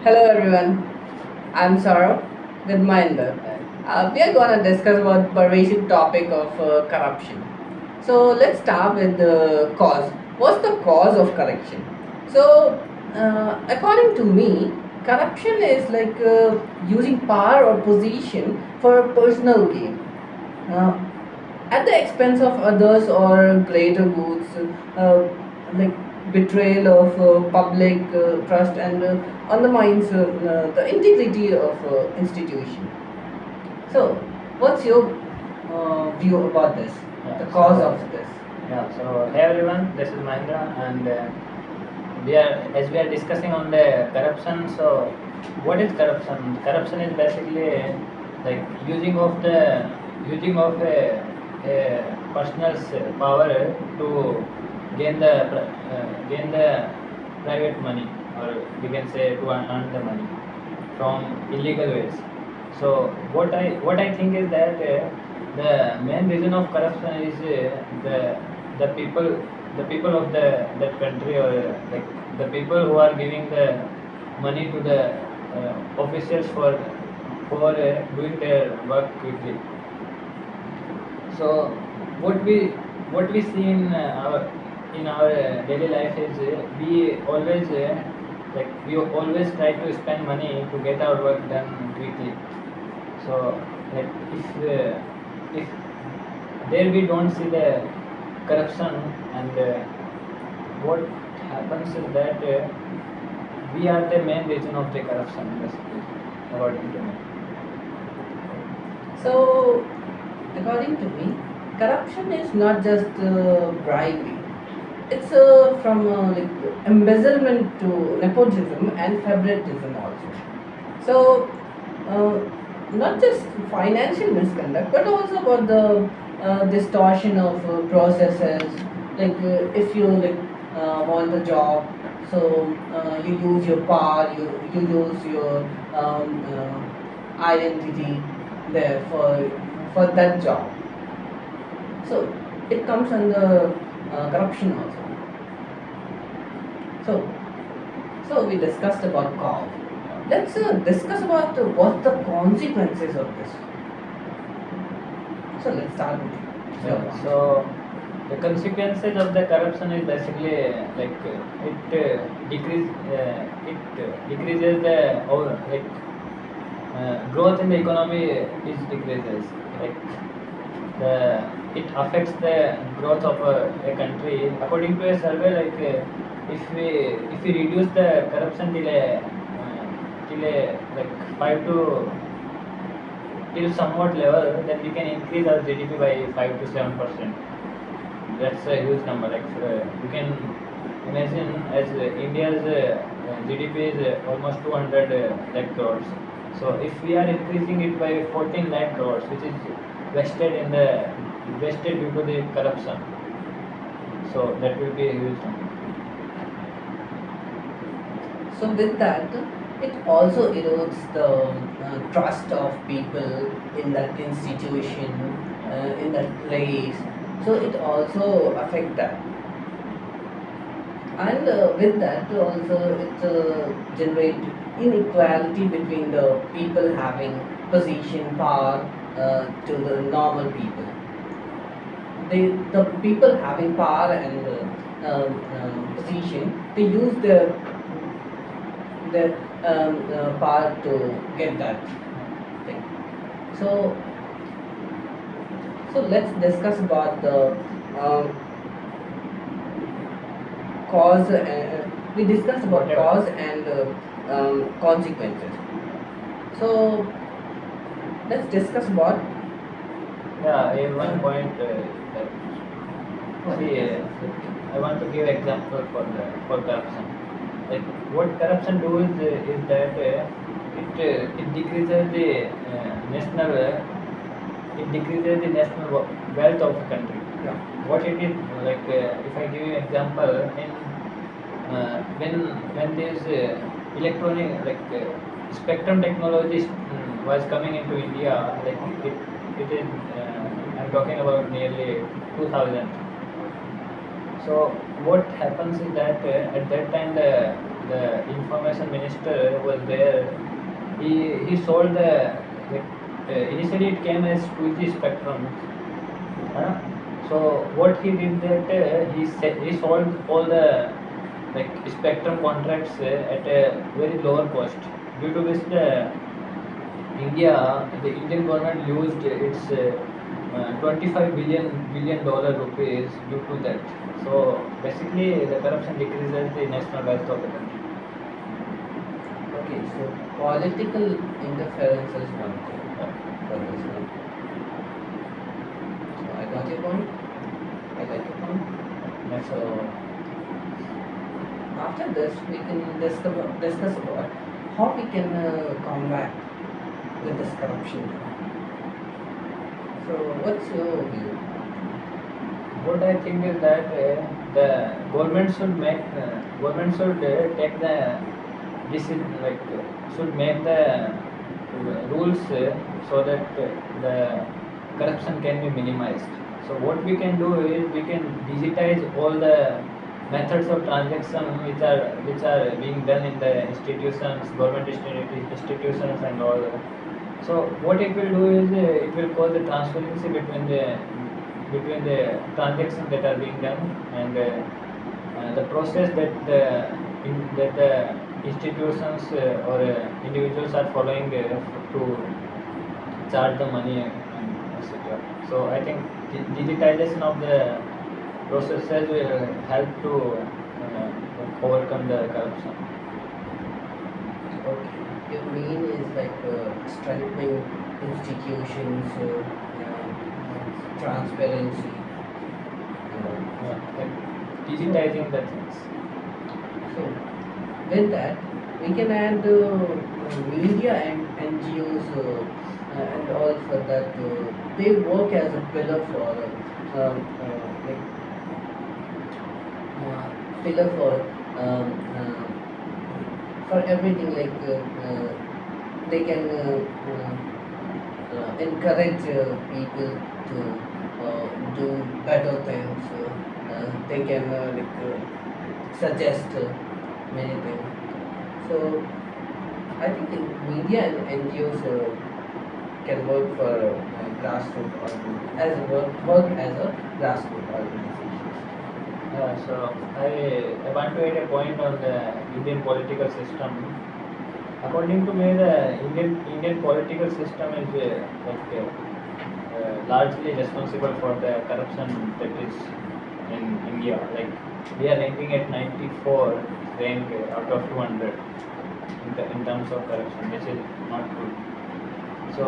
Hello everyone, I'm Saurya with Mahinder. We are going to discuss about pervasive topic of corruption. So let's start with the cause. What's the cause of corruption? So according to me, corruption is like using power or position for personal gain. Uh, at the expense of others or greater goods, like betrayal of public trust and undermines the integrity of institution. So, what's your view about this? Yeah, The cause so of this? hey everyone, this is Mahendra, and we are discussing on the corruption. So, what is corruption? Corruption is basically like using of a person's power to gain the private money, or we can say to earn the money from illegal ways. So what I think is that the main reason of corruption is the people of that country, or like the people who are giving the money to the officials for doing their work quickly. So what we see in our daily life is we always try to spend money to get our work done quickly. So like if there we don't see the corruption, and what happens is that we are the main reason of the corruption, basically, according to me. So, according to me, corruption is not just bribery. It's from like embezzlement to nepotism and favoritism also. So, not just financial misconduct, but also about the distortion of processes. Like if you want a job, so you use your power, you use your identity there for that job. So it comes under corruption also. So so we discussed about cause. Let's discuss about what the consequences of this. So let's start with your Yeah, point. so the consequences of the corruption is basically it decreases the growth in the economy is decreases. Like the it affects the growth of a country. According to a survey, if we reduce the corruption till a like 5 till somewhat level, then we can increase our GDP by 5 to 7%. That's a huge number. You can imagine, as India's GDP is almost 200 lakh crores. So if we are increasing it by 14 lakh crores, which is vested due to the corruption, so that will be a huge number. So with that, it also erodes the trust of people in that institution, in that place. So it also affect that. And with that also it generate inequality between the people having position power to the normal people. The people having power and position, they use their power to get that thing. So so let's discuss about the um, cause. We discussed about Whatever. cause and consequences. So let's discuss about Yeah, in one point, see, I want to give example for corruption. Like what corruption do is that it decreases the national wealth of a country. yeah. What it is, if I give you example, in when this electronic spectrum technology was coming into India, it is I'm talking about nearly 2000. So what happens is that at that time the information minister was there, he sold the like, initially it came as 2G spectrum. uh, so what he did that he sold all the like spectrum contracts at a very lower cost, due to which the Indian government used its 25 billion dollar rupees due to that. So basically, the corruption decreases the national wealth of the country. Okay, so political interference is one thing for this one. So I got your point. I got your point. Next, So after this, we can discuss about how we can combat with this corruption. So what's your view? what I think is that the government should take the should make the rules so that the corruption can be minimized. So what we can do is we can digitize all the methods of transaction which are being done in the institutions, institutions and all. So what it will do is it will cause the transparency between the transactions that are being done, and the process that the institutions or individuals are following to charge the money and etc. So I think digitization of the processes will help to overcome the corruption. Okay, your main is like strengthening institutions, transparency. Like digitizing the things. So with that, we can add media and NGOs and all for that. They work as a pillar for like pillar um, uh, for everything. Like they can encourage people to do better things. They can suggest many things. So I think the media and NGOs can work for grassroots as a work as a grassroots organization. So I want to add a point on the Indian political system. According to me, the Indian political system is largely responsible for the corruption that is in India. Like we are ranking at 94 rank out of 200 in terms of corruption, which is not good. So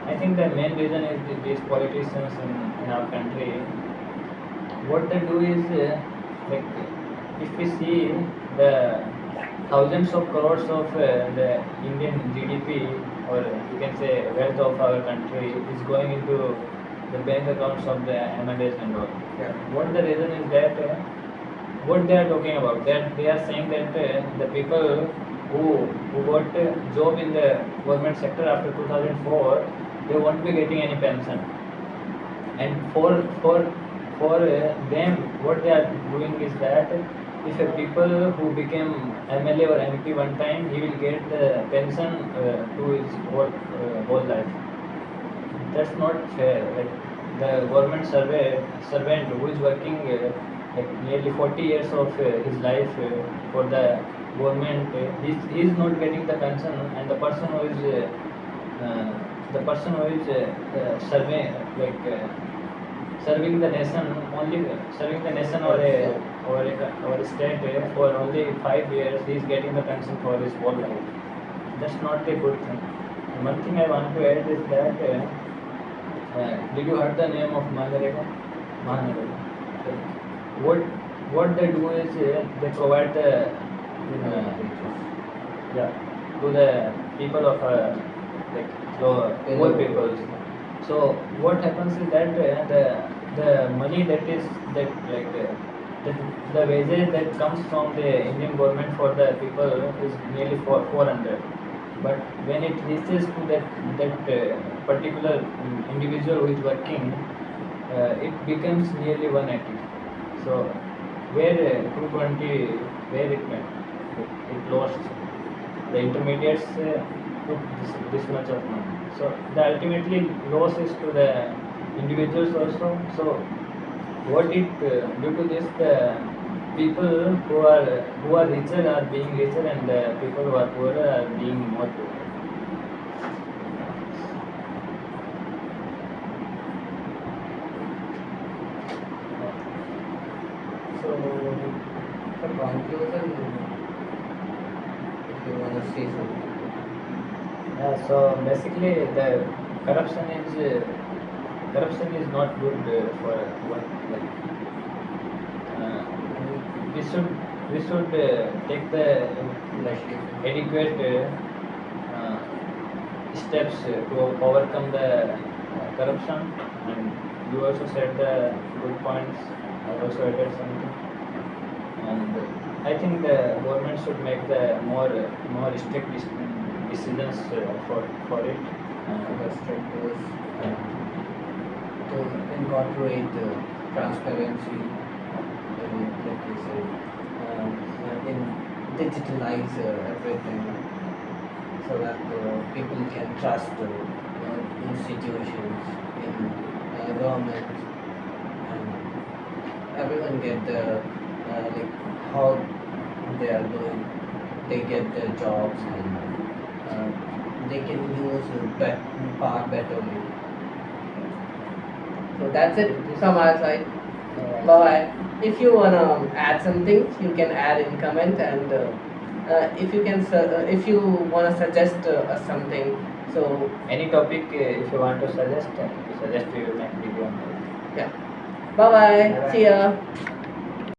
I think the main reason is these politicians in our country. What they do is like if we see the thousands of crores of the Indian GDP, or you can say wealth of our country, is going into the bank accounts of the MLAs and all. Yeah. What the reason is that what they are talking about, that they are saying that the people who got a job in the government sector after 2004, they won't be getting any pension. And for them, what they are doing is that if a people who became MLA or MP one time, he will get the pension to his whole life. That's not fair. Like the government servant who is working like nearly 40 years of his life for the government, he is not getting the pension, and the person who is serving serving the nation, only serving the nation or a state for only 5 years, he is getting the pension for his whole life. That's not a good thing. And one thing I want to add is that did you heard the name of Mahi&Saurya? What they do is they provide the yeah, to the people of like poor people. So what happens is that the money that is that like the wages that comes from the Indian government for the people is nearly 400. But when it reaches to that particular individual who is working, it becomes nearly 180. So where 220, where it went? it lost. The intermediates took this much of money. So the ultimately loss is to the individuals also. So what it due to this, the people who are richer are being richer, and the people who are poorer are being more poor. So, for conclusion, if you want to say something. Yeah, so basically the corruption is corruption is not good for one. Like uh, we should take the like adequate steps to overcome the corruption. And you also said the good points. I also added something. And I think the government should make the more strict decisions for it. Restrict those, to incorporate transparency, like you said, in digitalize everything so that people can trust institutions in government, and everyone get the like how they are doing, they get their jobs, and uh, they can use power betterly. So that's it from our side. Bye bye. If you wanna add something, you can add in comment, and if you can, if you wanna suggest us something, so Any topic if you want to suggest, you suggest, we will make video on that. yeah. Bye bye. Bye-bye. See ya.